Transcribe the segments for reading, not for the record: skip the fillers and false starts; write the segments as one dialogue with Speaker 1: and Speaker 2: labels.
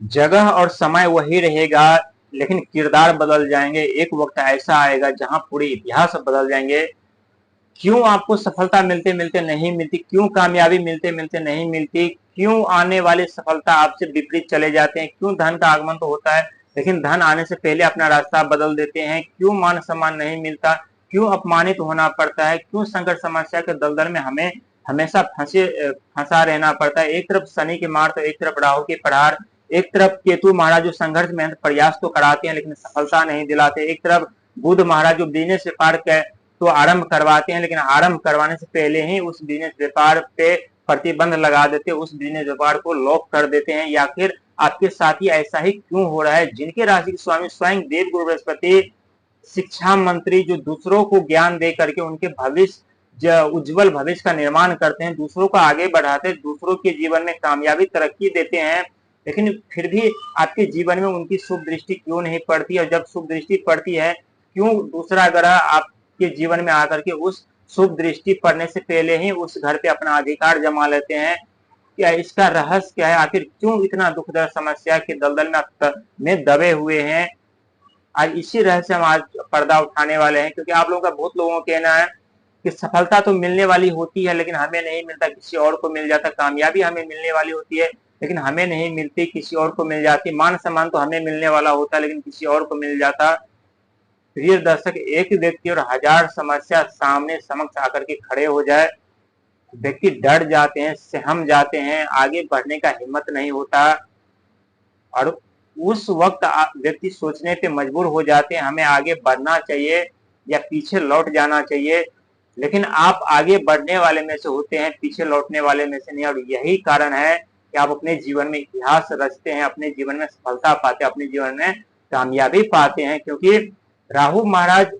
Speaker 1: जगह और समय वही रहेगा, लेकिन किरदार बदल जाएंगे। एक वक्त ऐसा आएगा जहां पूरे इतिहास बदल जाएंगे। क्यों आपको सफलता मिलते मिलते नहीं मिलती, क्यों कामयाबी मिलते मिलते नहीं मिलती, क्यों आने वाली सफलता आपसे विपरीत चले जाते हैं, क्यों धन का आगमन तो होता है लेकिन धन आने से पहले अपना रास्ता बदल देते हैं, क्यों मान सम्मान नहीं मिलता, क्यों अपमानित होना पड़ता है, क्यों संकट समस्या के दलदल में हमें हमेशा फंसा रहना पड़ता है। एक तरफ शनि की मार तो एक तरफ राहु की प्रहार, एक तरफ केतु महाराज जो संघर्ष में प्रयास तो कराते हैं लेकिन सफलता नहीं दिलाते, एक तरफ बुध महाराज जो बिजनेस व्यापार तो आरंभ करवाते हैं लेकिन आरंभ करवाने से पहले ही उस बिजनेस व्यापार पे प्रतिबंध लगा देते हैं, उस बिजनेस व्यापार को लॉक कर देते हैं। या फिर आपके साथ ही ऐसा ही क्यों हो रहा है? जिनके राशि के स्वामी स्वयं देव गुरु बृहस्पति शिक्षा मंत्री, जो दूसरों को ज्ञान दे करके उनके भविष्य उज्जवल भविष्य का निर्माण करते हैं, दूसरों को आगे बढ़ाते हैं, दूसरों के जीवन में कामयाबी तरक्की देते हैं, लेकिन फिर भी आपके जीवन में उनकी शुभ दृष्टि क्यों नहीं पड़ती? और जब शुभ दृष्टि पड़ती है, क्यों दूसरा ग्रह आपके जीवन में आकर के उस शुभ दृष्टि पड़ने से पहले ही उस घर पे अपना अधिकार जमा लेते हैं? क्या इसका रहस्य क्या है? आखिर क्यों इतना दुखद समस्या के दलदल में दबे हुए हैं? आज इसी रहस्य से हम आज पर्दा उठाने वाले हैं, क्योंकि आप लोगों का बहुत लोगों का कहना है कि सफलता तो मिलने वाली होती है लेकिन हमें नहीं मिलता, किसी और को मिल जाता। कामयाबी हमें मिलने वाली होती है लेकिन हमें नहीं मिलती, किसी और को मिल जाती। मान सम्मान तो हमें मिलने वाला होता लेकिन किसी और को मिल जाता। प्रिय दर्शक, एक व्यक्ति और हजार समस्या सामने समक्ष आकर के खड़े हो जाए, व्यक्ति डर जाते हैं, सहम जाते हैं, आगे बढ़ने का हिम्मत नहीं होता और उस वक्त व्यक्ति सोचने पे मजबूर हो जाते हैं हमें आगे बढ़ना चाहिए या पीछे लौट जाना चाहिए। लेकिन आप आगे बढ़ने वाले में से होते हैं, पीछे लौटने वाले में से नहीं। और यही कारण है कि आप अपने जीवन में इतिहास रचते हैं, अपने जीवन में सफलता पाते हैं, अपने जीवन में कामयाबी पाते हैं। क्योंकि राहु महाराज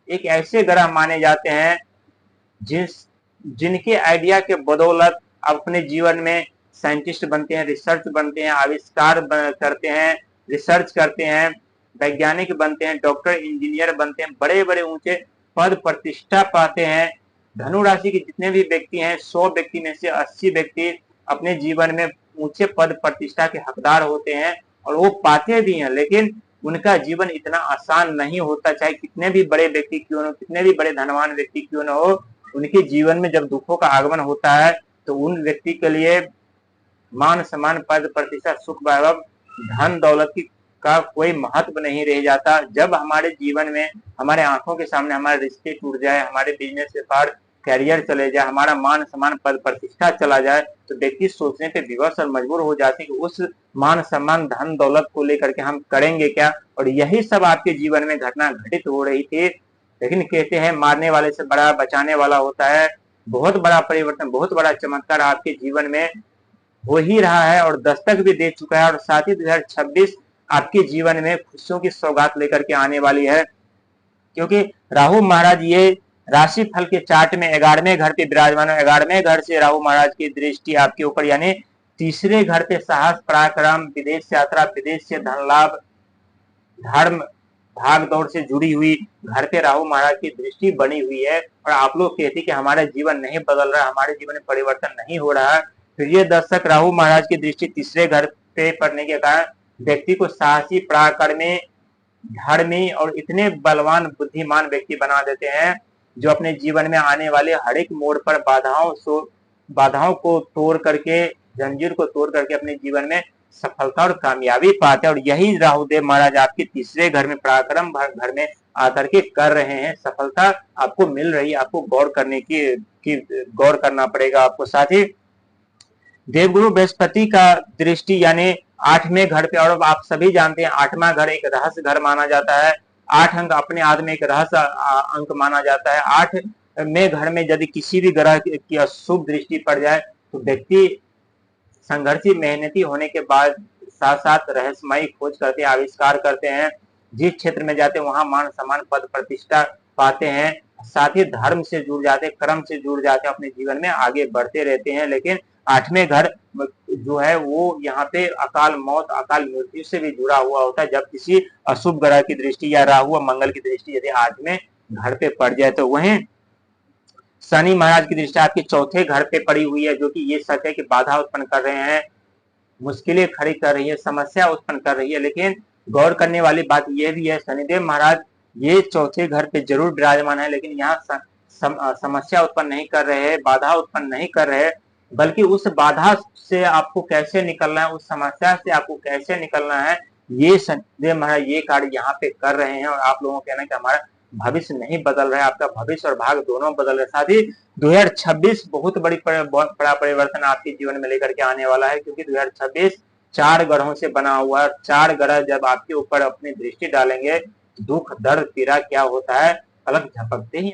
Speaker 1: एक ऐसे ग्रह माने जाते हैं जिनके आइडिया के बदौलत आप अपने जीवन में साइंटिस्ट बनते हैं, रिसर्च बनते हैं, आविष्कार करते हैं, रिसर्च करते हैं, वैज्ञानिक बनते हैं, डॉक्टर इंजीनियर बनते हैं, बड़े बड़े ऊंचे पद प्रतिष्ठा पाते हैं। धनु राशि के जितने भी व्यक्ति हैं, 100 व्यक्ति में से 80 व्यक्ति अपने जीवन में ऊंचे पद प्रतिष्ठा के हकदार होते हैं और वो पाते भी हैं। लेकिन उनका जीवन इतना आसान नहीं होता, चाहे कितने भी बड़े व्यक्ति क्यों न हो, कितने भी बड़े धनवान व्यक्ति क्यों न हो, उनके जीवन में जब दुखों का आगमन होता है तो उन व्यक्ति के लिए मान सम्मान पद प्रतिष्ठा सुख वैभव धन दौलत का कोई महत्व नहीं रह जाता। जब हमारे जीवन में हमारे आंखों के सामने हमारे रिश्ते टूट जाए, हमारे बिजनेस व्यापार कैरियर चले जाए, हमारा मान सम्मान पद प्रतिष्ठा चला जाए, तो व्यक्ति सोचने पे विवश और मजबूर हो जाते हैं कि उस मान सम्मान धन दौलत को लेकर के हम करेंगे क्या। और यही सब आपके जीवन में घटना घटित हो रही थी। लेकिन कहते हैं मारने वाले से बड़ा बचाने वाला होता है। बहुत बड़ा परिवर्तन, बहुत बड़ा चमत्कार आपके जीवन में हो ही रहा है और दस्तक भी दे चुका है। और साथ ही 2026 आपके जीवन में खुशियों की सौगात लेकर के आने वाली है। क्योंकि राहु महाराज ये राशि फल के चार्ट में 11वें घर पे विराजमान है। 11वें घर से राहु महाराज की दृष्टि आपके ऊपर, यानी तीसरे घर पे साहस पराक्रम, विदेश यात्रा, विदेश से धन लाभ, धर्म, भाग दौड़ से जुड़ी हुई घर पे राहु महाराज की दृष्टि बनी हुई है। और आप लोग कहते हैं कि हमारा जीवन नहीं बदल रहा, हमारे जीवन में परिवर्तन नहीं हो रहा है। फिर ये दर्शक, राहु महाराज की दृष्टि तीसरे घर पे पड़ने के कारण व्यक्ति को साहसी, पराक्रमी, धर्मी और इतने बलवान बुद्धिमान व्यक्ति बना देते हैं जो अपने जीवन में आने वाले हर एक मोड़ पर बाधाओं को तोड़ करके, जंजीर को तोड़ करके अपने जीवन में सफलता और कामयाबी पाते हैं। और यही राहुदेव महाराज आपके तीसरे घर में, पराक्रम घर में आकर के कर रहे हैं। सफलता आपको मिल रही है, आपको गौर करने की गौर करना पड़ेगा आपको। साथ ही देवगुरु बृहस्पति का दृष्टि यानी 8वें घर पे, और आप सभी जानते हैं 8वां घर एक रहस्य घर माना जाता है। 8 अंक अपने आप में एक रहस्य अंक माना जाता है। 8वें घर में यदि किसी भी ग्रह की अशुभ दृष्टि पड़ जाए तो व्यक्ति संघर्षी, मेहनती होने के बाद साथ साथ रहस्यमयी खोज करते हैं, आविष्कार करते हैं, जिस क्षेत्र में जाते हैं वहां मान सम्मान पद प्रतिष्ठा पाते हैं। साथ ही धर्म से जुड़ जाते हैं, कर्म से जुड़ जाते हैं, अपने जीवन में आगे बढ़ते रहते हैं। लेकिन 8वें घर जो है वो यहाँ पे अकाल मौत, अकाल मृत्यु से भी जुड़ा हुआ होता है। जब किसी अशुभ ग्रह की दृष्टि या राहु और मंगल की दृष्टि यदि 8वें घर पे पड़ जाए तो वहीं शनि महाराज की दृष्टि आपके चौथे घर पे पड़ी हुई है, जो कि ये सच है कि बाधा उत्पन्न कर रहे हैं। मुश्किलें खड़ी कर रही है, समस्या उत्पन्न कर रही है। लेकिन गौर करने वाली बात यह भी है, शनिदेव महाराज ये चौथे घर पे जरूर विराजमान है, लेकिन यहाँ समस्या उत्पन्न नहीं कर रहे हैं, बाधा उत्पन्न नहीं कर रहे हैं, बल्कि उस बाधा से आपको कैसे निकलना है, उस समस्या से आपको कैसे निकलना है, ये शनिदेव महाराज ये कार्य यहाँ पे कर रहे हैं। और आप लोगों को कहना है कि हमारा भविष्य नहीं बदल रहा है, आपका भविष्य और भाग्य दोनों बदल रहे हैं। साथ ही 2026 बहुत बड़ा परिवर्तन आपके जीवन में लेकर के आने वाला है, क्योंकि 2026 4 ग्रहों से बना हुआ है। 4 ग्रह जब आपके ऊपर अपनी दृष्टि डालेंगे, दुख दर्द पीड़ा क्या होता है अलग झपकते ही